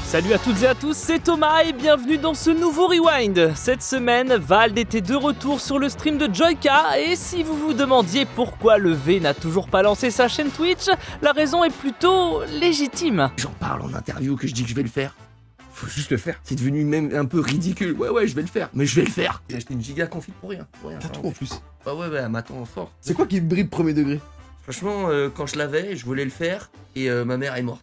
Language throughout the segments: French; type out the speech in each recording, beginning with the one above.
Salut à toutes et à tous, c'est Thomas et bienvenue dans ce nouveau Rewind. Cette semaine, Vald était de retour sur le stream de Joyka et si vous vous demandiez pourquoi le V n'a toujours pas lancé sa chaîne Twitch, la raison est plutôt légitime. J'en parle en interview que je dis que je vais le faire. Faut juste le faire. C'est devenu même un peu ridicule. Ouais, je vais le faire. Mais je vais le faire. J'ai acheté une giga config pour rien. T'as tout en plus. Ouais, elle m'attend fort. C'est quoi qui me brille premier degré? Franchement, quand je l'avais, je voulais le faire et ma mère est morte.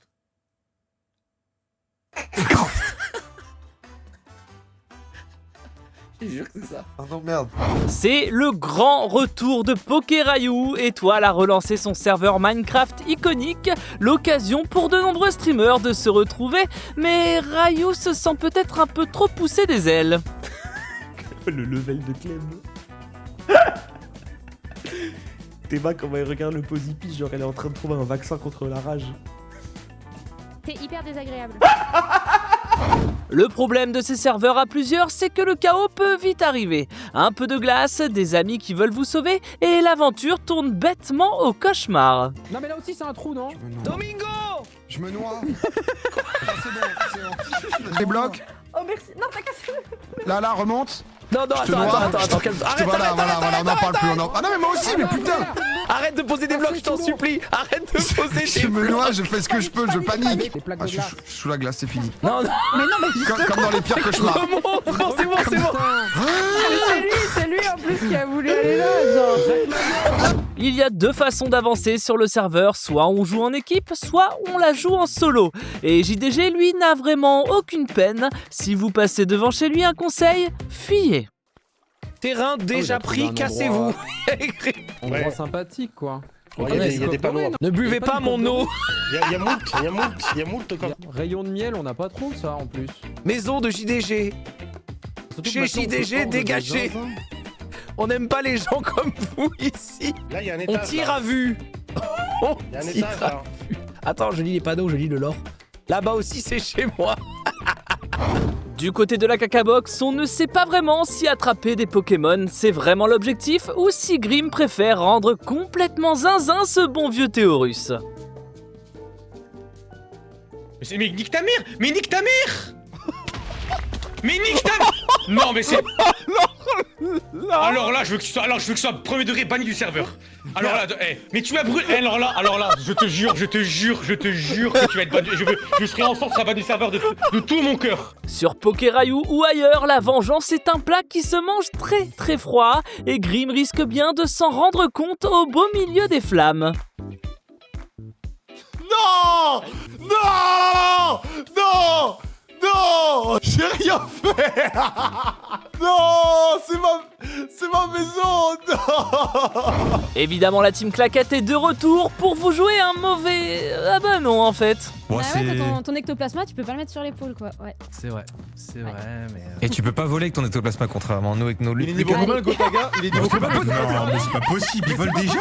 Je te jure que c'est ça. Ah non, merde. C'est le grand retour de PokéRayou. Étoile a relancé son serveur Minecraft iconique, l'occasion pour de nombreux streamers de se retrouver, mais Rayou se sent peut-être un peu trop poussé des ailes. Le level de Clem. Théma, comment elle regarde le Posipi, genre elle est en train de trouver un vaccin contre la rage. C'est hyper désagréable. Le problème de ces serveurs à plusieurs, c'est que le chaos peut vite arriver. Un peu de glace, des amis qui veulent vous sauver, et l'aventure tourne bêtement au cauchemar. Non mais là aussi c'est un trou, non? Domingo! Je me noie. C'est bon. Les blocs. Oh merci. Non, t'as cassé. Là, remonte. Non, attends, calme-toi. Arrête, Voilà, on n'en parle plus. Ah non, mais moi aussi, mais putain. Arrête de poser des blocs, je t'en supplie. Arrête de poser des Je me blocs. noie, je fais ce que je peux, je panique. Les plaques Ah, de je glace. suis sous la glace, c'est fini. Non, Comme dans les pires cauchemars. remonte. Non, c'est bon. C'est lui en plus qui a voulu aller là, genre. Il y a deux façons d'avancer sur le serveur, soit on joue en équipe, soit on la joue en solo. Et JDG, lui, n'a vraiment aucune peine. Si vous passez devant chez lui, un conseil, fuyez. Terrain déjà pris, cassez-vous. Endroit sympathique quoi. Il y a des panneaux. Ne buvez pas mon eau. Il y a moult comme. Rayon de miel, on n'a pas trop ça en plus. Maison de JDG. Surtout que Chez maintenant, on peut JDG, prendre des dégagez. zinzins. On n'aime pas les gens comme vous ici. Là, il y a un On étage. tire là. à vue. On Il y a un tire étage à là. Attends, je lis les panneaux, je lis le lore. Là-bas aussi, c'est chez moi. Du côté de la cacabox, on ne sait pas vraiment si attraper des Pokémon c'est vraiment l'objectif ou si Grim préfère rendre complètement zinzin ce bon vieux Théorus. Mais nique ta mère! Mais nique ta mère! Mais nique ta mère! Non mais c'est... Alors là, je veux que ce soit premier degré banni du serveur. Alors là, mais tu m'as brûlé. Alors là, je te jure que tu vas être banni. Je ferai en sorte que tu seras banni du serveur de tout mon cœur. Sur PokéRayou ou ailleurs, la vengeance est un plat qui se mange très très froid et Grim risque bien de s'en rendre compte au beau milieu des flammes. Non! Non! Non! Non! J'ai rien fait! Non! C'est ma maison! Non! Évidemment, la team Claquette est de retour pour vous jouer un mauvais... Ah bah non en fait. Ah ouais, t'as ton ectoplasma, tu peux pas le mettre sur l'épaule quoi. Ouais. C'est vrai, mais... Et tu peux pas voler avec ton ectoplasma contrairement à nous avec nos luttes. Il est niveau combien le Gotaga? Il est niveau combien? Non, mais c'est pas possible, ils volent déjà.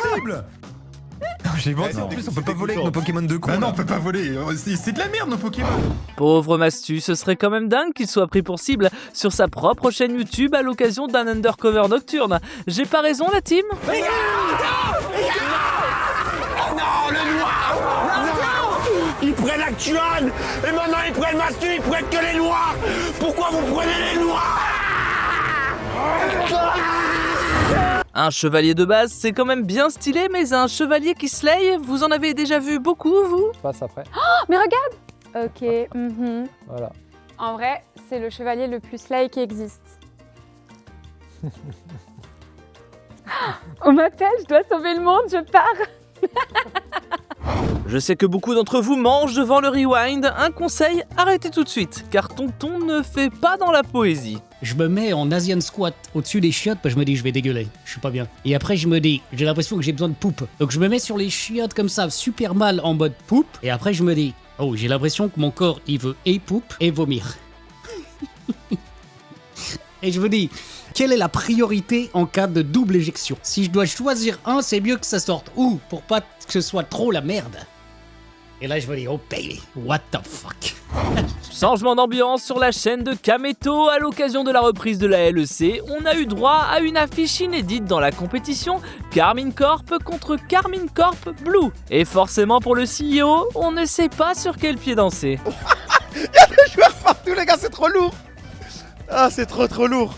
J'ai menti, en plus on peut pas voler avec nos Pokémon de con. Bah non, on peut pas voler. C'est de la merde nos Pokémon. Pauvre Mastu, ce serait quand même dingue qu'il soit pris pour cible sur sa propre chaîne YouTube à l'occasion d'un undercover nocturne. J'ai pas raison la team? Ils prennent l'actual et maintenant ils prennent Mastu, ils prennent que les noirs. Pourquoi vous prenez les noirs? Un chevalier de base, c'est quand même bien stylé, mais un chevalier qui slay, vous en avez déjà vu beaucoup, vous? Je passe après. Mais regarde. Ok. Voilà. En vrai, c'est le chevalier le plus slay qui existe. On m'appelle, je dois sauver le monde, je pars. Je sais que beaucoup d'entre vous mangent devant le rewind. Un conseil, arrêtez tout de suite, car tonton ne fait pas dans la poésie. Je me mets en Asian squat au-dessus des chiottes, parce que je me dis je vais dégueuler, je suis pas bien. Et après je me dis, j'ai l'impression que j'ai besoin de poupe. Donc je me mets sur les chiottes comme ça, super mal en mode poupe. Et après je me dis, oh j'ai l'impression que mon corps il veut et poupe et vomir. Et je me dis, quelle est la priorité en cas de double éjection? Si je dois choisir un, c'est mieux que ça sorte où? Pour pas que ce soit trop la merde. Et là je me dis, oh baby, what the fuck. Changement d'ambiance sur la chaîne de Kameto. À l'occasion de la reprise de la LEC, on a eu droit à une affiche inédite dans la compétition, Carmine Corp contre Carmine Corp Blue. Et forcément pour le CEO, on ne sait pas sur quel pied danser. Y'a des joueurs partout, les gars, c'est trop lourd. Ah, c'est trop lourd.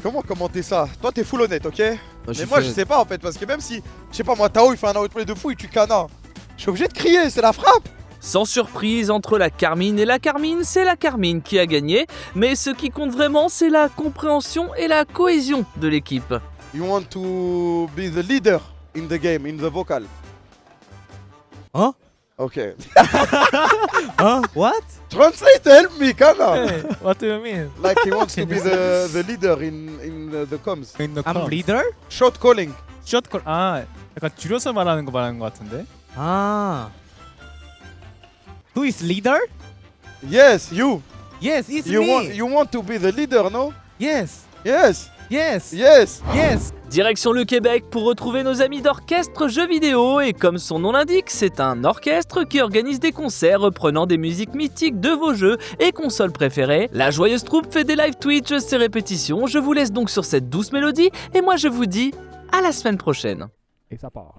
Comment commenter ça? Toi, t'es full honnête, ok? Mais moi, je sais pas en fait, parce que même si, je sais pas moi, Tao il fait un outplay de fou et tu cana, je suis obligé de crier, c'est la frappe. Sans surprise, entre la Carmine et la Carmine, c'est la Carmine qui a gagné. Mais ce qui compte vraiment, c'est la compréhension et la cohésion de l'équipe. You want to be the leader in the game, in the vocal. Hein? Ok. Hein? What? Translate, help me, Kana. What do you mean? Like he wants to be the leader in the comms. In the I'm leader? Shot calling. Shot call. 아, 약간 줄여서 말하는 거 말하는 거 같은데. 아. Who is leader? Yes, you. Yes, it's You me. want to be the leader, no? Yes. Yes. Yes. Yes. Yes. Direction le Québec pour retrouver nos amis d'Orchestre Jeux Vidéo. Et comme son nom l'indique, c'est un orchestre qui organise des concerts reprenant des musiques mythiques de vos jeux et consoles préférées. La joyeuse troupe fait des live Twitch, ses répétitions. Je vous laisse donc sur cette douce mélodie. Et moi je vous dis à la semaine prochaine. Et ça part.